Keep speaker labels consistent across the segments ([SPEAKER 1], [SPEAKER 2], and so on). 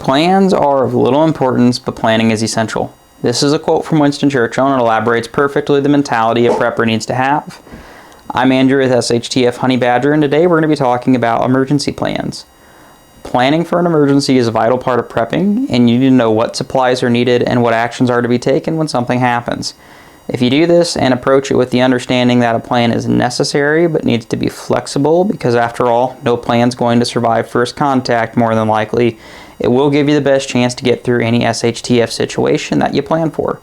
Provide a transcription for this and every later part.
[SPEAKER 1] Plans are of little importance, but planning is essential. This is a quote from Winston Churchill, and it elaborates perfectly the mentality a prepper needs to have. I'm Andrew with SHTF Honey Badger, and today we're going to be talking about emergency plans. Planning for an emergency is a vital part of prepping, and you need to know what supplies are needed and what actions are to be taken when something happens. If you do this and approach it with the understanding that a plan is necessary but needs to be flexible, because after all, no plan's going to survive first contact more than likely, it will give you the best chance to get through any SHTF situation that you plan for.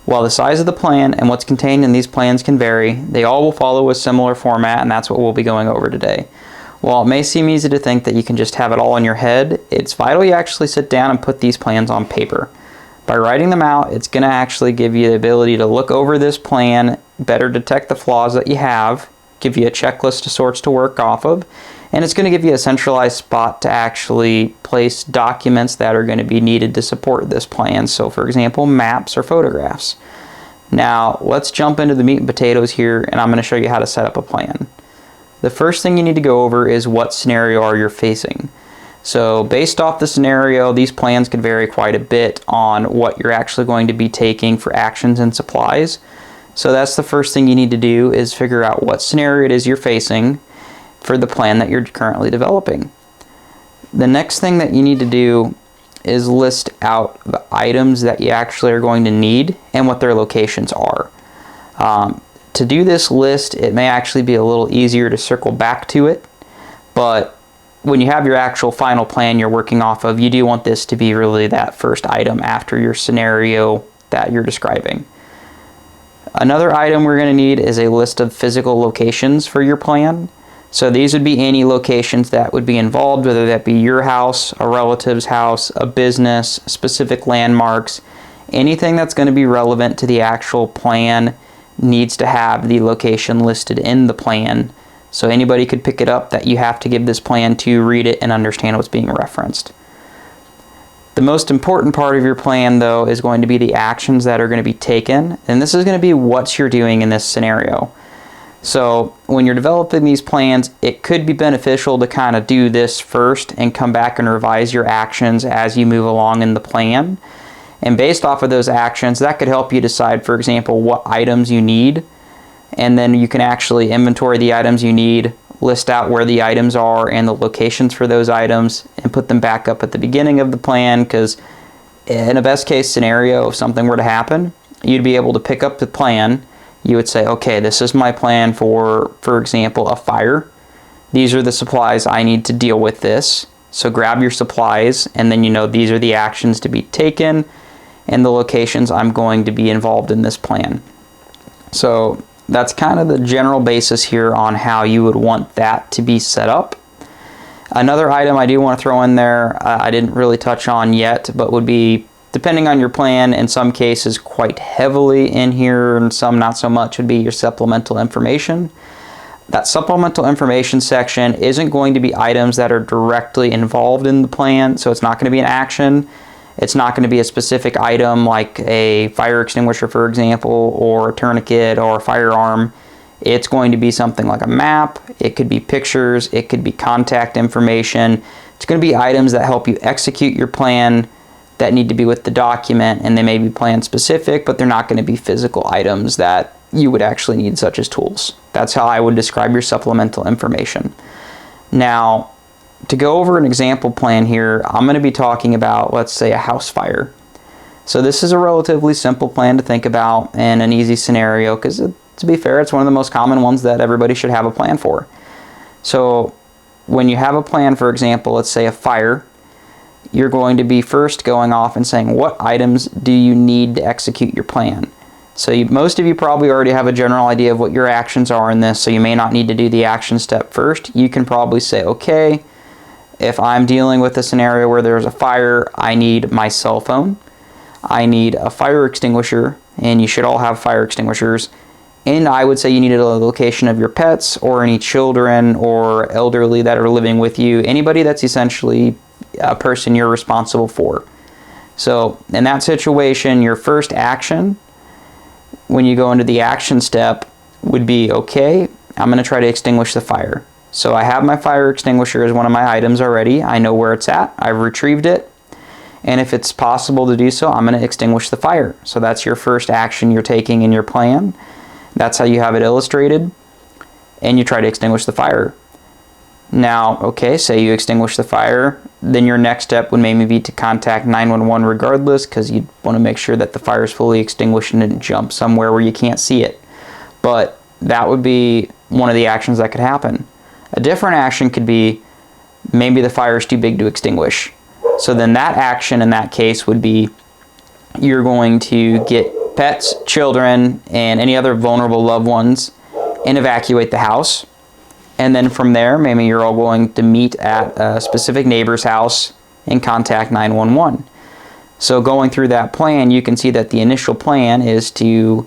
[SPEAKER 1] While the size of the plan and what's contained in these plans can vary, they all will follow a similar format, and that's what we'll be going over today. While it may seem easy to think that you can just have it all in your head, it's vital you actually sit down and put these plans on paper. By writing them out, it's going to actually give you the ability to look over this plan, better detect the flaws that you have, give you a checklist of sorts to work off of, and it's going to give you a centralized spot to actually place documents that are going to be needed to support this plan. So for example, maps or photographs. Now let's jump into the meat and potatoes here, and I'm going to show you how to set up a plan. The first thing you need to go over is what scenario are you facing. So based off the scenario, these plans could vary quite a bit on what you're actually going to be taking for actions and supplies. So that's the first thing you need to do, is figure out what scenario it is you're facing for the plan that you're currently developing. The next thing that you need to do is list out the items that you actually are going to need and what their locations are. To do this list, it may actually be a little easier to circle back to it, but when you have your actual final plan you're working off of, you do want this to be really that first item after your scenario that you're describing. Another item we're going to need is a list of physical locations for your plan. So these would be any locations that would be involved, whether that be your house, a relative's house, a business, specific landmarks. Anything that's going to be relevant to the actual plan needs to have the location listed in the plan. So anybody could pick it up that you have to give this plan to, read it, and understand what's being referenced. The most important part of your plan, though, is going to be the actions that are going to be taken, and this is going to be what you're doing in this scenario. So when you're developing these plans, it could be beneficial to kind of do this first and come back and revise your actions as you move along in the plan. And based off of those actions, that could help you decide, for example, what items you need. And then you can actually inventory the items you need, list out where the items are and the locations for those items, and put them back up at the beginning of the plan, because in a best case scenario, if something were to happen, you'd be able to pick up the plan. You would say, okay, this is my plan for example, a fire. These are the supplies I need to deal with this. So grab your supplies, and then you know these are the actions to be taken and the locations I'm going to be involved in this plan. So that's kind of the general basis here on how you would want that to be set up. Another item I do want to throw in there, I didn't really touch on yet, but would be, depending on your plan, in some cases quite heavily in here and some not so much, would be your supplemental information. That supplemental information section isn't going to be items that are directly involved in the plan, so it's not going to be an action. It's not going to be a specific item like a fire extinguisher, for example, or a tourniquet or a firearm. It's going to be something like a map. It could be pictures. It could be contact information. It's going to be items that help you execute your plan that need to be with the document, and they may be plan specific, but they're not going to be physical items that you would actually need, such as tools. That's how I would describe your supplemental information. Now, to go over an example plan here, I'm going to be talking about, let's say, a house fire. So this is a relatively simple plan to think about and an easy scenario, because to be fair, it's one of the most common ones that everybody should have a plan for. So when you have a plan, for example, let's say a fire, you're going to be first going off and saying, what items do you need to execute your plan? So most of you probably already have a general idea of what your actions are in this, so you may not need to do the action step first. You can probably say, okay, if I'm dealing with a scenario where there's a fire, I need my cell phone, I need a fire extinguisher, and you should all have fire extinguishers, and I would say you need a location of your pets or any children or elderly that are living with you, anybody that's essentially a person you're responsible for. So in that situation, your first action, when you go into the action step, would be, okay, I'm going to try to extinguish the fire. So I have my fire extinguisher as one of my items already. I know where it's at. I've retrieved it. And if it's possible to do so, I'm going to extinguish the fire. So that's your first action you're taking in your plan. That's how you have it illustrated. And you try to extinguish the fire. Now, okay, say you extinguish the fire, then your next step would maybe be to contact 911 regardless, because you want to make sure that the fire is fully extinguished and didn't jump somewhere where you can't see it. But that would be one of the actions that could happen. A different action could be maybe the fire is too big to extinguish. So then that action in that case would be you're going to get pets, children, and any other vulnerable loved ones and evacuate the house. And then from there, maybe you're all going to meet at a specific neighbor's house and contact 911. So going through that plan, you can see that the initial plan is to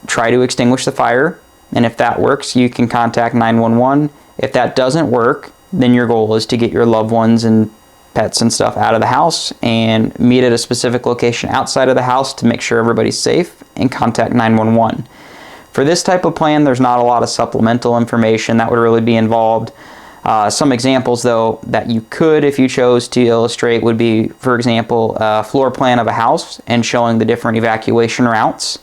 [SPEAKER 1] try to extinguish the fire. And if that works, you can contact 911. If that doesn't work, then your goal is to get your loved ones and pets and stuff out of the house and meet at a specific location outside of the house to make sure everybody's safe and contact 911. For this type of plan, there's not a lot of supplemental information that would really be involved. Some examples, though, that you could, if you chose to illustrate, would be, for example, a floor plan of a house and showing the different evacuation routes.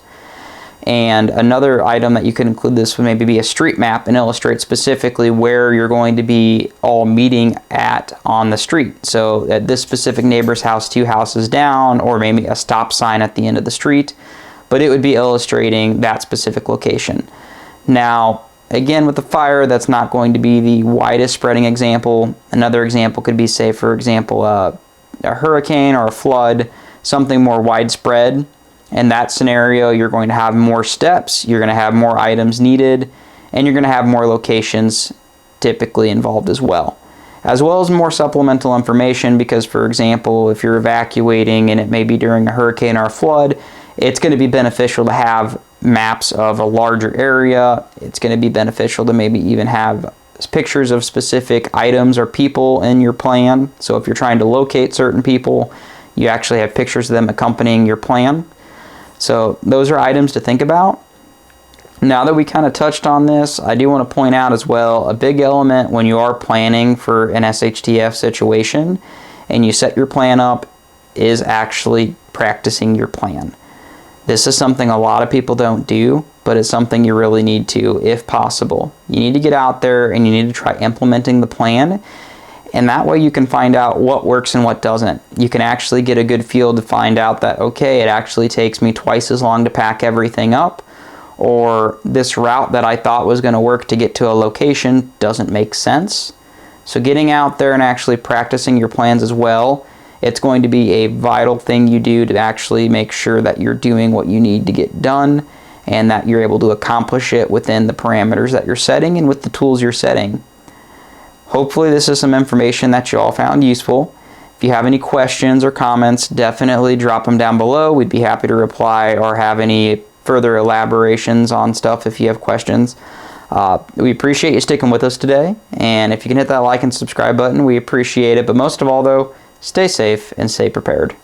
[SPEAKER 1] And another item that you could include this would maybe be a street map and illustrate specifically where you're going to be all meeting at on the street. So at this specific neighbor's house, 2 houses down, or maybe a stop sign at the end of the street. But it would be illustrating that specific location. Now, again, with the fire, that's not going to be the widest spreading example. Another example could be, say, for example, a hurricane or a flood, something more widespread. In that scenario, you're going to have more steps, you're going to have more items needed, and you're going to have more locations typically involved as well as more supplemental information, because, for example, if you're evacuating and it may be during a hurricane or a flood, it's going to be beneficial to have maps of a larger area. It's going to be beneficial to maybe even have pictures of specific items or people in your plan. So if you're trying to locate certain people, you actually have pictures of them accompanying your plan. So those are items to think about. Now that we kind of touched on this, I do want to point out as well, a big element when you are planning for an SHTF situation and you set your plan up is actually practicing your plan. This is something a lot of people don't do, but it's something you really need to, if possible. You need to get out there and you need to try implementing the plan, and that way you can find out what works and what doesn't. You can actually get a good feel to find out that, okay, it actually takes me twice as long to pack everything up, or this route that I thought was going to work to get to a location doesn't make sense. So getting out there and actually practicing your plans as well, it's going to be a vital thing you do to actually make sure that you're doing what you need to get done and that you're able to accomplish it within the parameters that you're setting and with the tools you're setting. Hopefully this is some information that you all found useful. If you have any questions or comments, definitely drop them down below. We'd be happy to reply or have any further elaborations on stuff if you have questions. We appreciate you sticking with us today, and if you can hit that like and subscribe button, we appreciate it. But most of all, though, stay safe and stay prepared.